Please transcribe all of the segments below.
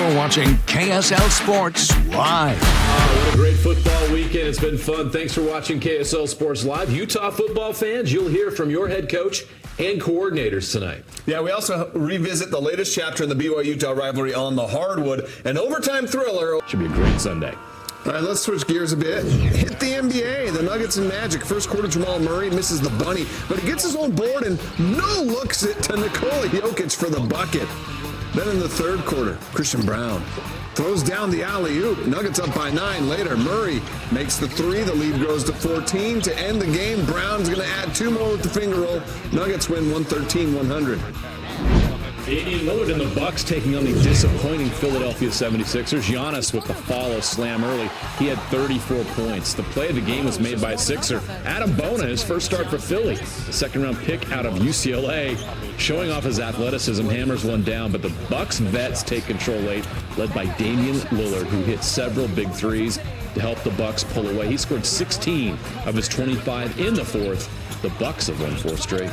You're watching KSL Sports Live. What a great football weekend. It's been fun. Thanks for watching KSL Sports Live. Utah football fans, you'll hear from your head coach and coordinators tonight. Yeah, we also revisit the latest chapter in the BYU-Utah rivalry on the hardwood. An overtime thriller. Should be a great Sunday. All right, let's switch gears a bit. Hit the NBA, the Nuggets and Magic. First quarter, Jamal Murray misses the bunny, but he gets his own board and no-looks it to Nikola Jokic for the bucket. Then in the third quarter, Christian Brown throws down the alley-oop. Nuggets up by 9 later. Murray makes the three. The lead grows to 14. To end the game, Brown's going to add 2 more with the finger roll. Nuggets win 113-100. Damian Lillard and the Bucks taking on the disappointing Philadelphia 76ers. Giannis with the follow slam early. He had 34 points. The play of the game was made by a Sixer. Adam Bona, his first start for Philly. The second-round pick out of UCLA. Showing off his athleticism, hammers one down, but the Bucks vets take control late, led by Damian Lillard, who hit several big threes to help the Bucks pull away. He scored 16 of his 25 in the fourth. The Bucks have won 4 straight.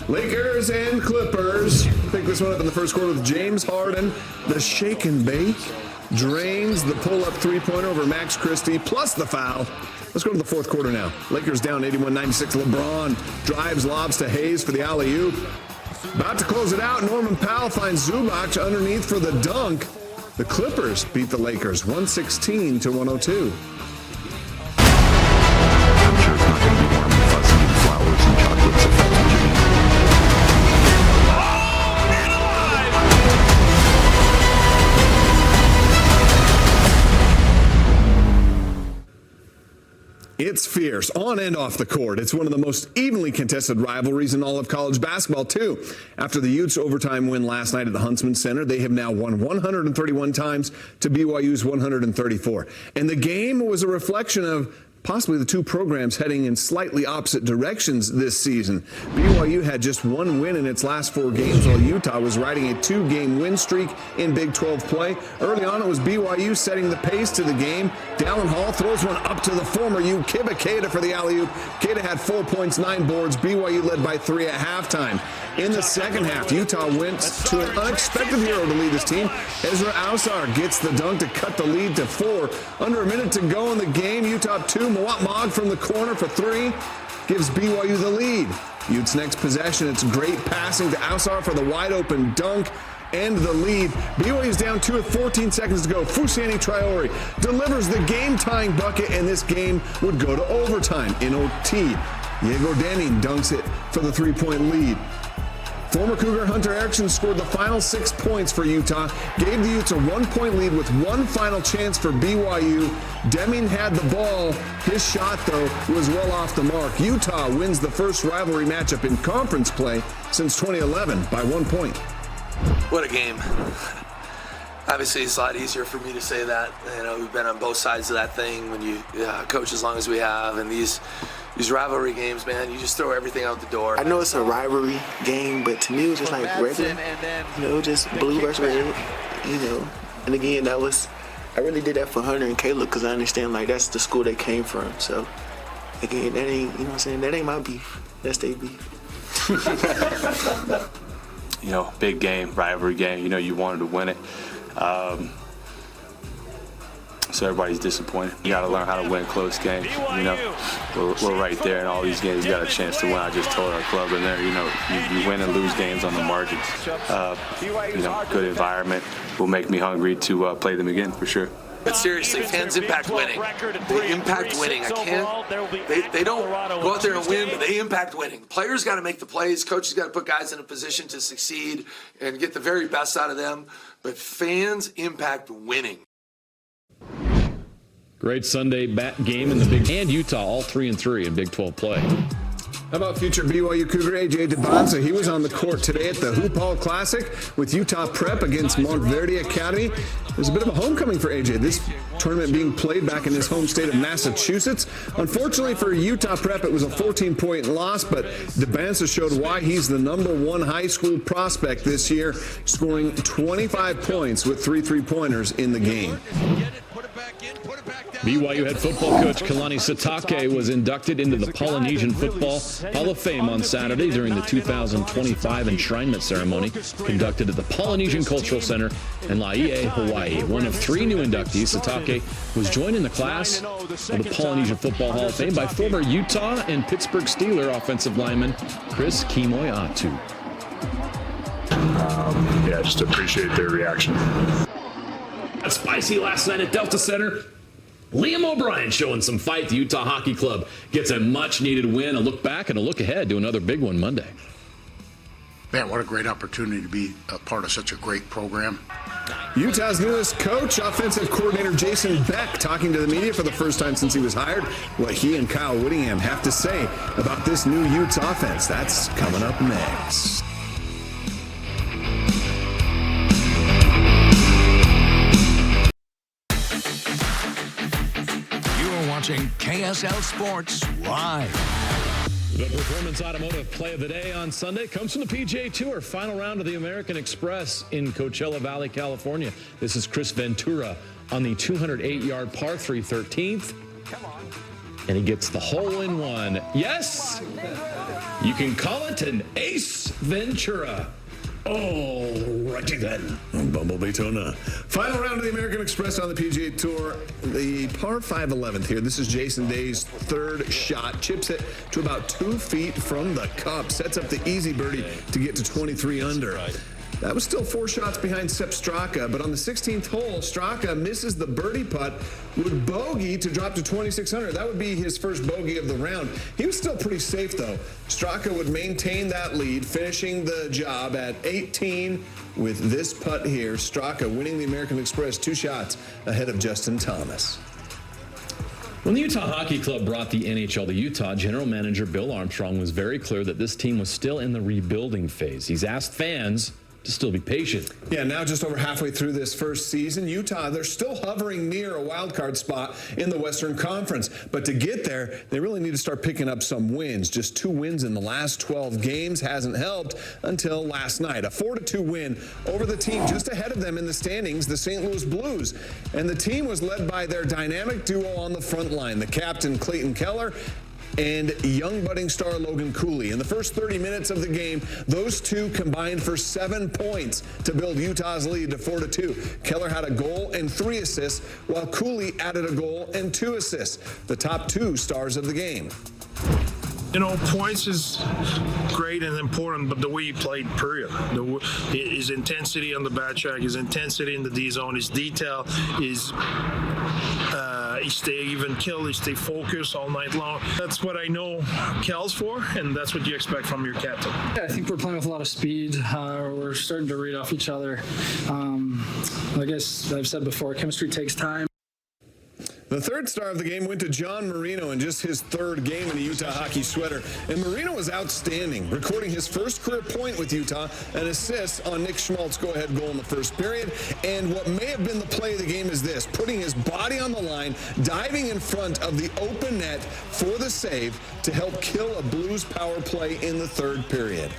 Lakers and Clippers. Pick this one up in the first quarter with James Harden. The shake and bake drains the pull-up three-pointer over Max Christie, plus the foul. Let's go to the fourth quarter now. Lakers down 81-96. LeBron drives, lobs to Hayes for the alley-oop. About to close it out. Norman Powell finds Zubac underneath for the dunk. The Clippers beat the Lakers 116-102. I'm sure it's not going to be warm and fuzzy and flowers and chocolates and fudge. It's fierce, on and off the court. It's one of the most evenly contested rivalries in all of college basketball, too. After the Utes' overtime win last night at the Huntsman Center, they have now won 131 times to BYU's 134. And the game was a reflection of possibly the two programs heading in slightly opposite directions this season. BYU had just 1 win in its last 4 games, while Utah was riding a 2-game win streak in Big 12 play. Early on, it was BYU setting the pace to the game. Dallin Hall throws one up to the former U, Kiba Keita for the alley-oop. Keita had 4 points, 9 boards. BYU led by 3 at halftime. In the second half, Utah went to an unexpected hero to lead this team. Ezra Ausar gets the dunk to cut the lead to 4. Under a minute to go in the game, Utah 2. Mawat Mogg from the corner for 3 gives BYU the lead. Utes' next possession, it's great passing to Ausar for the wide-open dunk and the lead. BYU's down 2 with 14 seconds to go. Fousseyni Traore delivers the game-tying bucket, and this game would go to overtime in OT. Diego Denning dunks it for the 3-point lead. Former Cougar Hunter Erickson scored the final 6 points for Utah, gave the Utes a 1-point lead with one final chance for BYU. Deming had the ball. His shot, though, was well off the mark. Utah wins the first rivalry matchup in conference play since 2011 by 1 point. What a game. Obviously, it's a lot easier for me to say that. You know, we've been on both sides of that thing when you coach as long as we have, and these rivalry games, man, you just throw everything out the door. I know it's a rivalry game, but to me it was just like regular, just blue versus red, And again, I really did that for Hunter and Caleb because I understand, like, that's the school they came from. So, again, that ain't, that ain't my beef. That's their beef. Big game, rivalry game. You wanted to win it. So everybody's disappointed. You got to learn how to win close games. We're right there in all these games. You got a chance to win. I just told our club in there, you win and lose games on the margins. Good environment will make me hungry to play them again for sure. But seriously, fans impact winning. They impact winning. They don't go out there and win, but they impact winning. Players got to make the plays. Coaches got to put guys in a position to succeed and get the very best out of them. But fans impact winning. Great Sunday game in the Big and Utah, all 3-3 in Big 12 play. How about future BYU Cougar A.J. DeBonza? He was on the court today at the Hoop Hall Classic with Utah Prep against Montverde Academy. It was a bit of a homecoming for A.J. This tournament being played back in his home state of Massachusetts. Unfortunately for Utah Prep, it was a 14-point loss, but DeBonza showed why he's the #1 high school prospect this year, scoring 25 points with 3 3-pointers in the game. BYU head football coach Kalani Sitake was inducted into the Polynesian Football Hall of Fame on Saturday during the 2025 enshrinement ceremony conducted at the Polynesian Cultural Center in Laie, Hawaii. One of 3 new inductees, Sitake was joined in the class of the Polynesian Football Hall of Fame by former Utah and Pittsburgh Steelers offensive lineman Chris Kimoiatu. Just appreciate their reaction. Spicy last night at Delta Center. Liam O'Brien showing some fight. The Utah Hockey Club gets a much-needed win. A look back and a look ahead to another big one Monday. Man, what a great opportunity to be a part of such a great program. Utah's newest coach, offensive coordinator Jason Beck, talking to the media for the first time since he was hired. What he and Kyle Whittingham have to say about this new Utes offense, that's coming up next. Watching KSL Sports Live. The Performance Automotive Play of the Day on Sunday comes from the PGA Tour. Final round of the American Express in Coachella Valley, California. This is Chris Ventura on the 208-yard par 3 13th. And he gets the hole-in-one. Yes! You can call it an Ace Ventura. Oh, righty then. Bumblebee Tona. Final round of the American Express on the PGA Tour. The par 5 11th here. This is Jason Day's third shot. Chips it to about 2 feet from the cup. Sets up the easy birdie to get to 23 under. That was still 4 shots behind Sepp Straka, but on the 16th hole, Straka misses the birdie putt, would bogey to drop to 2,600. That would be his first bogey of the round. He was still pretty safe, though. Straka would maintain that lead, finishing the job at 18 with this putt here. Straka winning the American Express 2 shots ahead of Justin Thomas. When the Utah Hockey Club brought the NHL to Utah, general manager Bill Armstrong was very clear that this team was still in the rebuilding phase. He's asked fans to still be patient. Yeah, now just over halfway through this first season, Utah, they're still hovering near a wild card spot in the Western Conference. But to get there, they really need to start picking up some wins. Just 2 wins in the last 12 games hasn't helped until last night. A 4-2 win over the team just ahead of them in the standings, the St. Louis Blues. And the team was led by their dynamic duo on the front line, the captain Clayton Keller and young budding star Logan Cooley. In the first 30 minutes of the game, those two combined for 7 points to build Utah's lead to 4-2. Keller had a goal and 3 assists, while Cooley added a goal and 2 assists, the top 2 stars of the game. You know, points is great and important, but the way he played, period. His intensity on the back check, his intensity in the D zone, his detail, he stay even kill, he stay focused all night long. That's what I know Kel's for, and that's what you expect from your captain. Yeah, I think we're playing with a lot of speed. We're starting to read off each other. I guess I've said before, chemistry takes time. The third star of the game went to John Marino in just his 3rd game in a Utah hockey sweater. And Marino was outstanding, recording his first career point with Utah, an assist on Nick Schmaltz's go-ahead goal in the first period. And what may have been the play of the game is this, putting his body on the line, diving in front of the open net for the save to help kill a Blues power play in the 3rd period.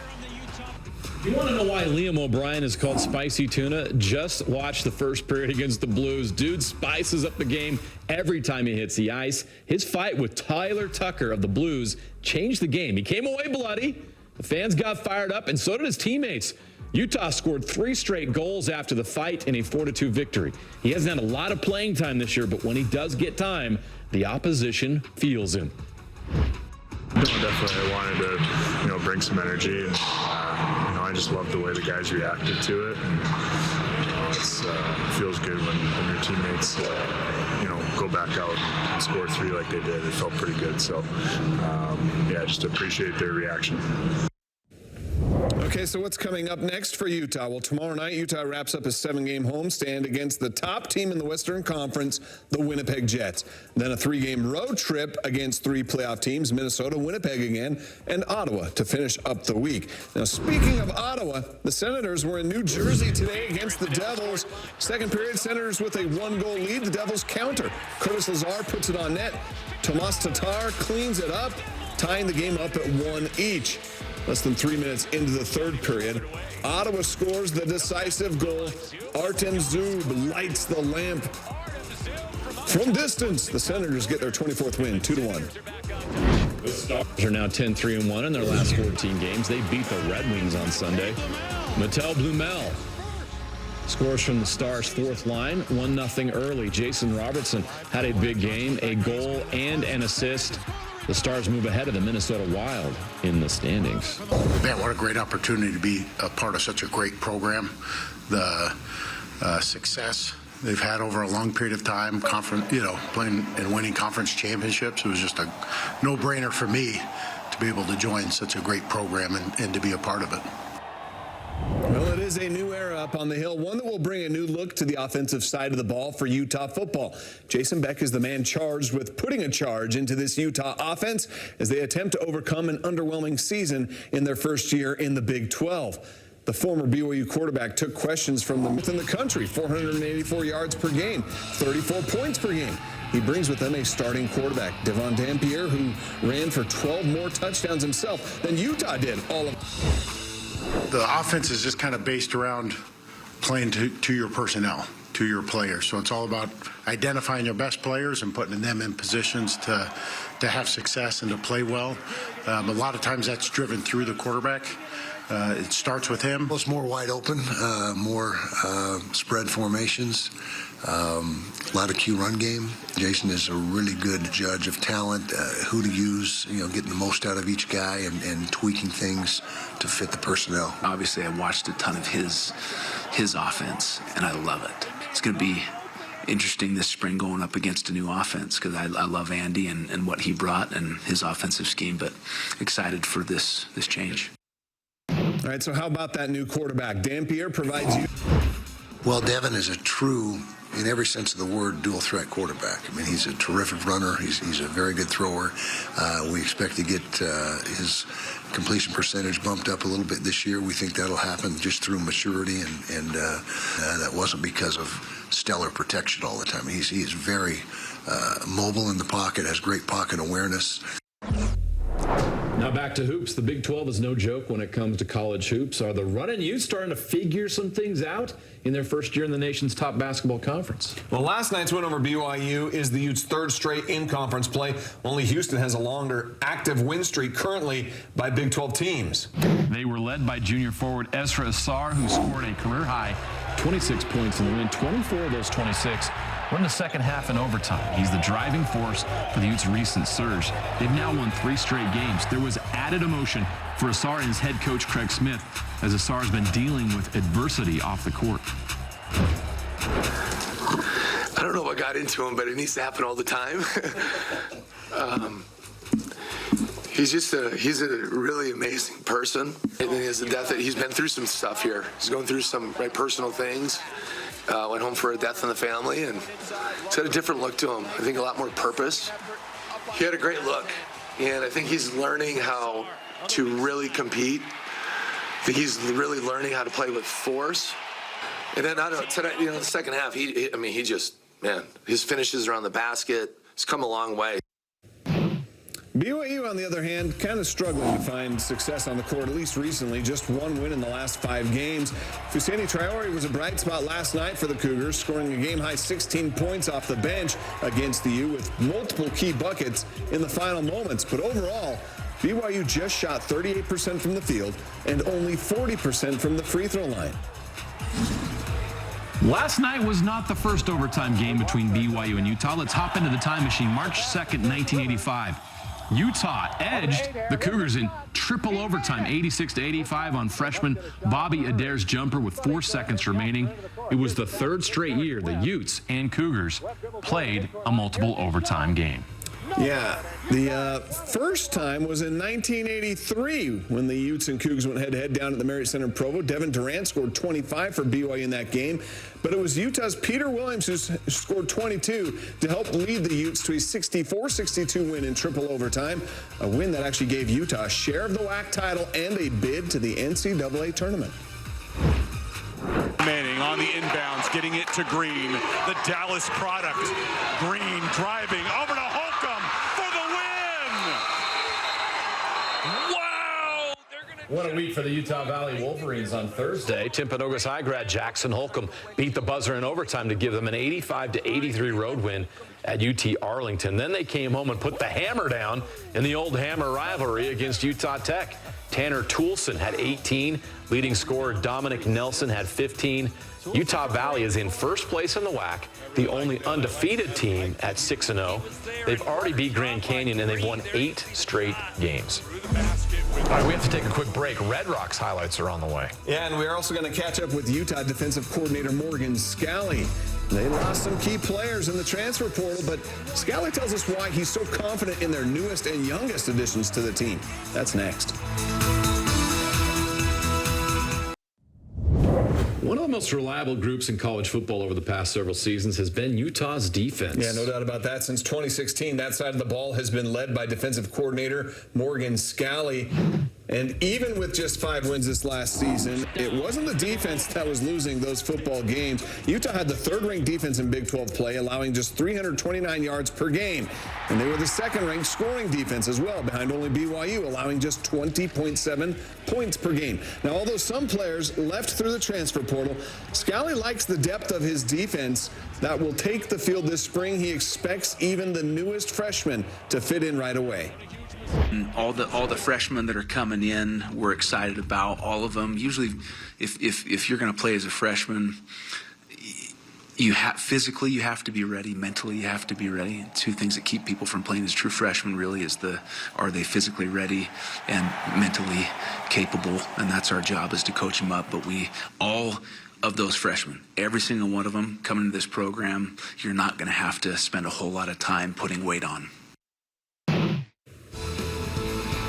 You want to know why Liam O'Brien is called Spicy Tuna? Just watch the first period against the Blues. Dude spices up the game every time he hits the ice. His fight with Tyler Tucker of the Blues changed the game. He came away bloody. The fans got fired up, and so did his teammates. Utah scored 3 straight goals after the fight in a 4-2 victory. He hasn't had a lot of playing time this year, but when he does get time, the opposition feels him. No, definitely. I wanted to, bring some energy, and I just love the way the guys reacted to it. And, it feels good when your teammates, go back out and score 3 like they did. It felt pretty good. So, just appreciate their reaction. Okay, so what's coming up next for Utah? Well, tomorrow night, Utah wraps up a 7-game homestand against the top team in the Western Conference, the Winnipeg Jets. Then a 3-game road trip against 3 playoff teams, Minnesota, Winnipeg again, and Ottawa to finish up the week. Now, speaking of Ottawa, the Senators were in New Jersey today against the Devils. Second period, Senators with a 1-goal lead. The Devils counter. Curtis Lazar puts it on net. Tomas Tatar cleans it up, tying the game up at 1 each. Less than 3 minutes into the 3rd period, Ottawa scores the decisive goal. Artem Zub lights the lamp From distance, the Senators get their 24th win, 2-1. The Stars are now 10-3-1 in their last 14 games. They beat the Red Wings on Sunday. Mattel Blumel scores from the Stars' fourth line, 1-0 early. Jason Robertson had a big game, a goal and an assist. The Stars move ahead of the Minnesota Wild in the standings. Man, what a great opportunity to be a part of such a great program. The success they've had over a long period of time, playing and winning conference championships. It was just a no-brainer for me to be able to join such a great program and to be a part of it. Well, it is a new era up on the hill, one that will bring a new look to the offensive side of the ball for Utah football. Jason Beck is the man charged with putting a charge into this Utah offense as they attempt to overcome an underwhelming season in their first year in the Big 12. The former BYU quarterback took questions from them within the country, 484 yards per game, 34 points per game. He brings with him a starting quarterback, Devon Dampier, who ran for 12 more touchdowns himself than Utah did all of. The offense is just kind of based around playing to your personnel, to your players. So it's all about identifying your best players and putting them in positions to have success and to play well. A lot of times that's driven through the quarterback. It starts with him. It's more wide open, more spread formations, a lot of Q run game. Jason is a really good judge of talent, who to use, getting the most out of each guy and tweaking things to fit the personnel. Obviously, I watched a ton of his offense, and I love it. It's going to be interesting this spring going up against a new offense because I love Andy and what he brought and his offensive scheme, but excited for this change. All right, so how about that new quarterback? Dampier provides you. Well, Devin is a true, in every sense of the word, dual-threat quarterback. I mean, he's a terrific runner. He's a very good thrower. We expect to get his completion percentage bumped up a little bit this year. We think that'll happen just through maturity, and that wasn't because of stellar protection all the time. He is very mobile in the pocket, has great pocket awareness. Now back to hoops. The Big 12 is no joke when it comes to college hoops. Are the Runnin' Utes starting to figure some things out in their first year in the nation's top basketball conference? Well, last night's win over BYU is the Utes' third straight in-conference play. Only Houston has a longer active win streak currently by Big 12 teams. They were led by junior forward Ezra Assar, who scored a career-high 26 points in the win. 24 of those 26 were in the second half and overtime. He's the driving force for the Utes' recent surge. They've now won 3 straight games. There was added emotion for Assar and his head coach Craig Smith as Assar has been dealing with adversity off the court. I don't know what got into him, but it needs to happen all the time. He's a really amazing person. And he has a death that he's been through some stuff here. He's going through some personal things. Went home for a death in the family, and it's got a different look to him. I think a lot more purpose. He had a great look, and I think he's learning how to really compete. I think he's really learning how to play with force. And then tonight, the second half, he just, his finishes around the basket, he's come a long way. BYU, on the other hand, kind of struggling to find success on the court, at least recently. Just one win in the last 5 games. Fousseyni Traore was a bright spot last night for the Cougars, scoring a game-high 16 points off the bench against the U with multiple key buckets in the final moments. But overall, BYU just shot 38% from the field and only 40% from the free throw line. Last night was not the first overtime game between BYU and Utah. Let's hop into the time machine. March 2nd, 1985. Utah edged the Cougars in triple overtime, 86-85 on freshman Bobby Adair's jumper with 4 seconds remaining. It was the third straight year the Utes and Cougars played a multiple overtime game. Yeah, the first time was in 1983 when the Utes and Cougs went head-to-head down at the Marriott Center in Provo. Devin Durant scored 25 for BYU in that game, but it was Utah's Peter Williams who scored 22 to help lead the Utes to a 64-62 win in triple overtime, a win that actually gave Utah a share of the WAC title and a bid to the NCAA tournament. Manning on the inbounds, getting it to Green, the Dallas product. Green driving over to Holcomb for the win! Wow! They're going What a week for the Utah Valley Wolverines on Thursday. Timpanogos High grad Jackson Holcomb beat the buzzer in overtime to give them an 85-83 road win at UT Arlington. Then they came home and put the hammer down in the old Hammer rivalry against Utah Tech. Tanner Toulson had 18. Leading scorer Dominic Nelson had 15. Utah Valley is in first place in the WAC, the only undefeated team at 6-0. They've already beat Grand Canyon, and they've won 8 straight games. All right, we have to take a quick break. Red Rocks highlights are on the way. Yeah, and we're also going to catch up with Utah defensive coordinator Morgan Scally. They lost some key players in the transfer portal, but Scally tells us why he's so confident in their newest and youngest additions to the team. That's next. One of the most reliable groups in college football over the past several seasons has been Utah's defense. Yeah, no doubt about that. Since 2016, that side of the ball has been led by defensive coordinator Morgan Scally. And even with just 5 wins this last season, it wasn't the defense that was losing those football games. Utah had the 3rd-ranked defense in Big 12 play, allowing just 329 yards per game. And they were the 2nd-ranked scoring defense as well, behind only BYU, allowing just 20.7 points per game. Now, although some players left through the transfer portal, Scally likes the depth of his defense that will take the field this spring. He expects even the newest freshmen to fit in right away. All the freshmen that are coming in, we're excited about all of them. Usually, if you're going to play as a freshman, physically you have to be ready, mentally you have to be ready. 2 things that keep people from playing as true freshmen really is are they physically ready and mentally capable, and that's our job, is to coach them up. But all of those freshmen, every single one of them coming to this program, you're not going to have to spend a whole lot of time putting weight on.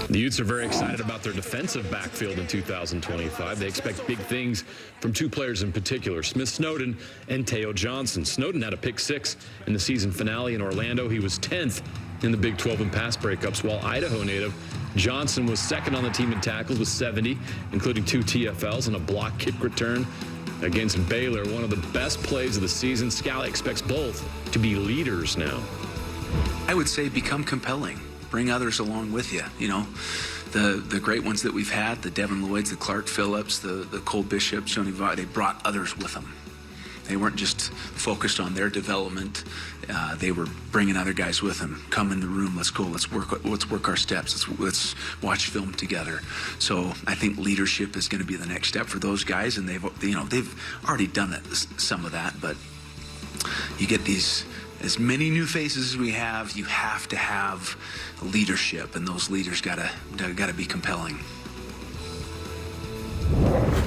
The Utes are very excited about their defensive backfield in 2025. They expect big things from 2 players in particular, Smith Snowden and Teo Johnson. Snowden had a pick 6 in the season finale in Orlando. He was 10th in the Big 12 in pass breakups, while Idaho native Johnson was 2nd on the team in tackles with 70, including 2 TFLs and a block kick return against Baylor. One of the best plays of the season. Scally expects both to be leaders now. I would say become compelling. Bring others along with you. You know, the great ones that we've had, the Devin Lloyds, the Clark Phillips, the Cole Bishop, Joni Vaught, they brought others with them. They weren't just focused on their development. They were bringing other guys with them. Come in the room, let's go, let's work our steps, let's watch film together. So I think leadership is going to be the next step for those guys, and they've already done it, some of that. But you get as many new faces as we have, you have to have leadership, and those leaders gotta be compelling.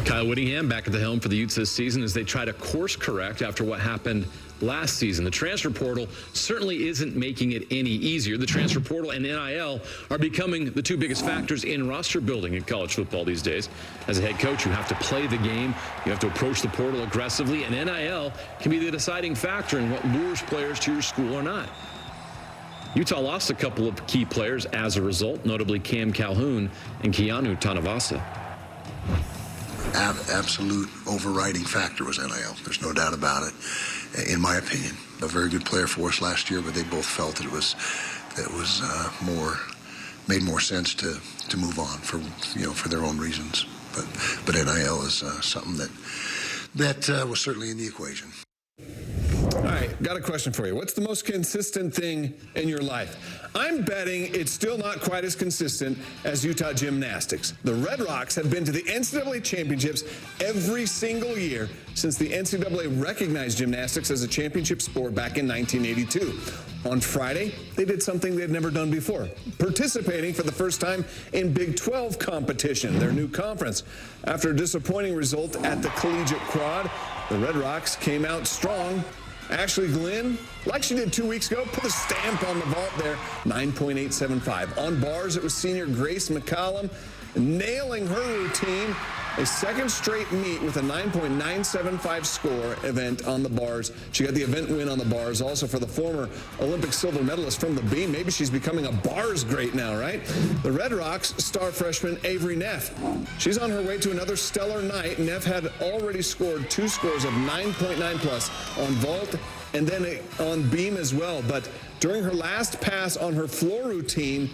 Kyle Whittingham back at the helm for the Utes this season as they try to course correct after what happened last season. The transfer portal certainly isn't making it any easier. The transfer portal and NIL are becoming the 2 biggest factors in roster building in college football these days. As a head coach, you have to play the game, you have to approach the portal aggressively, and NIL can be the deciding factor in what lures players to your school or not. Utah lost a couple of key players as a result, notably Cam Calhoun and Keanu Tanavasa. Absolute overriding factor was NIL. There's no doubt about it, in my opinion. A very good player for us last year, but they both felt that it was made more sense to move on for their own reasons. But NIL is something that was certainly in the equation. All right, got a question for you. What's the most consistent thing in your life? I'm betting it's still not quite as consistent as Utah gymnastics. The Red Rocks have been to the NCAA championships every single year since the NCAA recognized gymnastics as a championship sport back in 1982. On Friday, they did something they'd never done before, participating for the first time in Big 12 competition, their new conference. After a disappointing result at the collegiate quad, the Red Rocks came out strong. Ashley Glenn, like she did 2 weeks ago, put a stamp on the vault there, 9.875. On bars, it was senior Grace McCollum nailing her routine, a 2nd straight meet with a 9.975 score event on the bars. She got the event win on the bars, also for the former Olympic silver medalist from the beam. Maybe she's becoming a bars great now, right? The Red Rocks star freshman Avery Neff. She's on her way to another stellar night. Neff had already scored 2 scores of 9.9 plus on vault and then on beam as well. But during her last pass on her floor routine,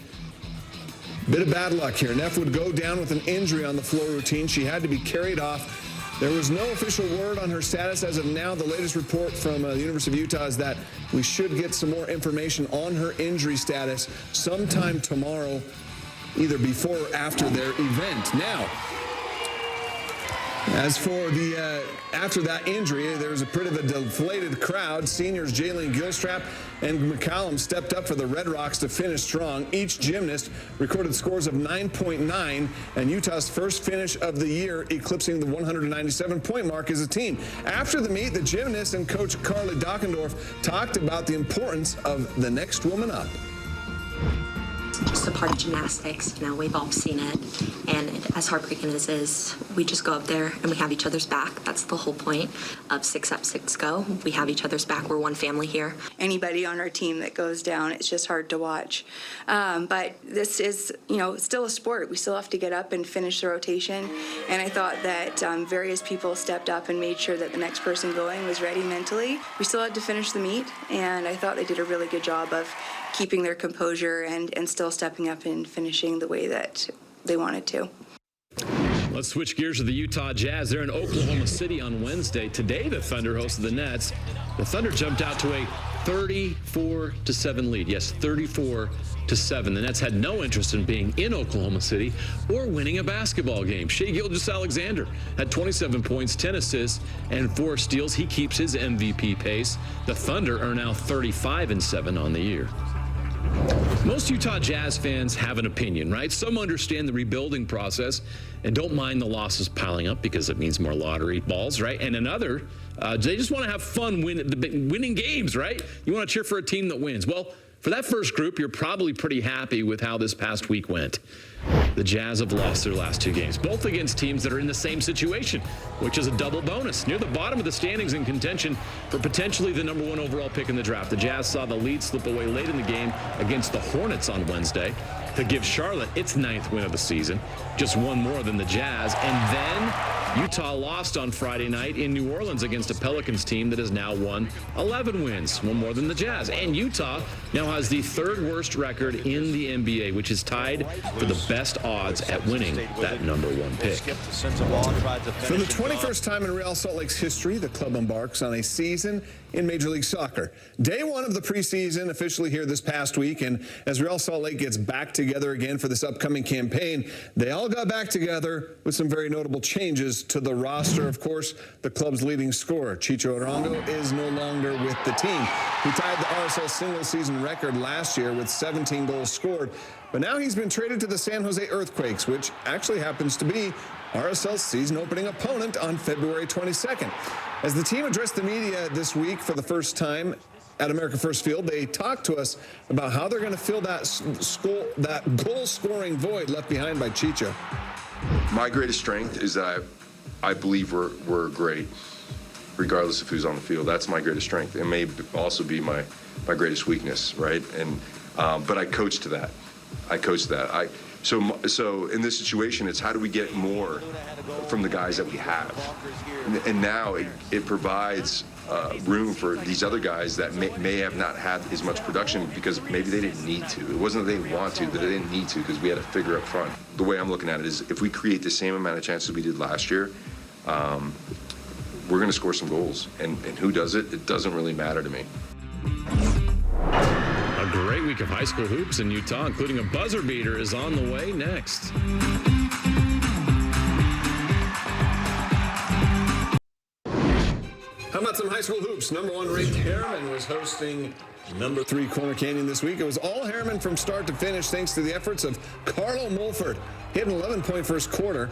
Bit of bad luck here. Neff would go down with an injury on the floor routine. She had to be carried off. There was no official word on her status as of now. The latest report from the University of Utah is that we should get some more information on her injury status sometime tomorrow, either before or after their event. Now, as for the after that injury, there was a bit of a deflated crowd. Seniors Jalen Gilstrap and McCallum stepped up for the Red Rocks to finish strong. Each gymnast recorded scores of 9.9, and Utah's first finish of the year, eclipsing the 197-point mark as a team. After the meet, the gymnast and coach Carly Dockendorf talked about the importance of the next woman up. Just a part of gymnastics, you know, we've all seen it, and as heartbreaking as it is, we just go up there and we have each other's back. That's the whole point of 6 Up, 6 Go. We have each other's back. We're one family here. Anybody on our team that goes down, it's just hard to watch. But this is, you know, still a sport. We still have to get up and finish the rotation, and I thought that various people stepped up and made sure that the next person going was ready mentally. We still had to finish the meet, and I thought they did a really good job of keeping their composure and still stepping up and finishing the way that they wanted to. Let's switch gears to the Utah Jazz. They're in Oklahoma City on Wednesday. Today, the Thunder hosted the Nets. The Thunder jumped out to a 34-7 lead. Yes, 34-7. The Nets had no interest in being in Oklahoma City or winning a basketball game. Shai Gilgeous-Alexander had 27 points, 10 assists, and 4 steals. He keeps his MVP pace. The Thunder are now 35-7 on the year. Most Utah Jazz fans have an opinion, right? Some understand the rebuilding process and don't mind the losses piling up because it means more lottery balls, right? And another, they just want to have fun winning games, right? You want to cheer for a team that wins. Well, for that first group, you're probably pretty happy with how this past week went. The Jazz have lost their last 2 games, both against teams that are in the same situation, which is a double bonus. Near the bottom of the standings in contention for potentially the #1 overall pick in the draft. The Jazz saw the lead slip away late in the game against the Hornets on Wednesday to give Charlotte its 9th win of the season, just 1 more than the Jazz. And then Utah lost on Friday night in New Orleans against a Pelicans team that has now won 11 wins, 1 more than the Jazz. And Utah now has the 3rd worst record in the NBA, which is tied for the best odds at winning that #1 pick. For the 21st time in Real Salt Lake's history, the club embarks on a season in Major League Soccer. Day 1 of the preseason officially here this past week, and as Real Salt Lake gets back together again for this upcoming campaign, they all got back together with some very notable changes to the roster. Of course, the club's leading scorer, Chicho Arango, is no longer with the team. He tied the RSL single-season record last year with 17 goals scored, but now he's been traded to the San Jose Earthquakes, which actually happens to be RSL's season-opening opponent on February 22nd. As the team addressed the media this week for the first time at America First Field, they talked to us about how they're going to fill that goal-scoring void left behind by Chicho. My greatest strength is that I believe we're great, regardless of who's on the field. That's my greatest strength. It may also be my greatest weakness, right? And but I coach to that. So in this situation, it's how do we get more from the guys that we have? And now it provides room for these other guys that may have not had as much production because maybe they didn't need to. It wasn't that they want to, that they didn't need to because we had a figure up front. The way I'm looking at it is if we create the same amount of chances we did last year, we're going to score some goals. And who does it? It doesn't really matter to me. A great week of high school hoops in Utah, including a buzzer beater, is on the way next. How about some high school hoops? #1 ranked Harriman was hosting #3 Corner Canyon this week. It was all Harriman from start to finish thanks to the efforts of Carlo Mulford. He had an 11-point first quarter.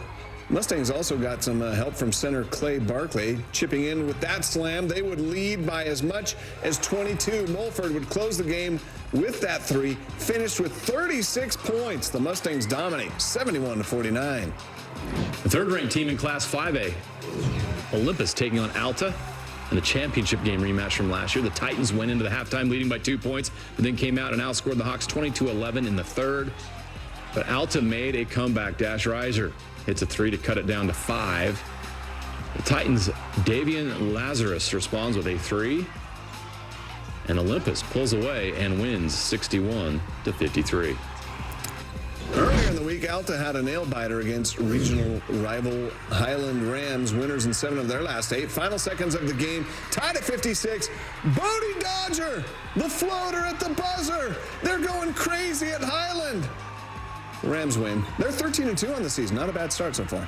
Mustangs also got some help from center Clay Barkley. Chipping in with that slam, they would lead by as much as 22. Mulford would close the game with that 3, finished with 36 points. The Mustangs dominate 71-49. The 3rd-ranked team in Class 5A, Olympus, taking on Alta in the championship game rematch from last year. The Titans went into the halftime leading by 2 points, but then came out and outscored the Hawks 22-11 in the 3rd. But Alta made a comeback. Dash Reiser hits a 3 to cut it down to 5. The Titans' Davian Lazarus responds with a 3. And Olympus pulls away and wins 61-53. Earlier week, Alta had a nail-biter against regional rival Highland Rams, winners in 7 of their last 8. Final seconds of the game, tied at 56. Bodie Dodger, the floater at the buzzer. They're going crazy at Highland. The Rams win. They're 13-2 on the season. Not a bad start so far.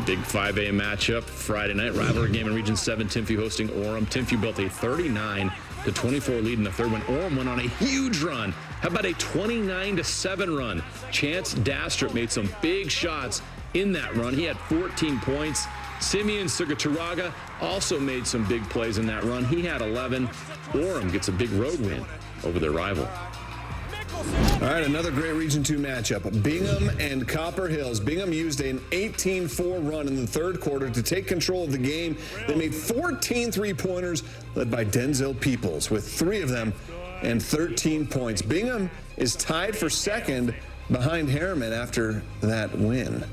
Big 5A matchup Friday night. Rivalry game in Region 7. Timpview hosting Orem. Timpview built a 39-24 lead in the third when Orem went on a huge run. How about a 29-7 run? Chance Dastrup made some big shots in that run. He had 14 points. Simeon Sugaturaga also made some big plays in that run. He had 11. Orem gets a big road win over their rival. All right, another great Region 2 matchup. Bingham and Copper Hills. Bingham used an 18-4 run in the third quarter to take control of the game. They made 14 three-pointers, led by Denzel Peoples, with 3 of them and 13 points. Bingham is tied for second behind Harriman after that win.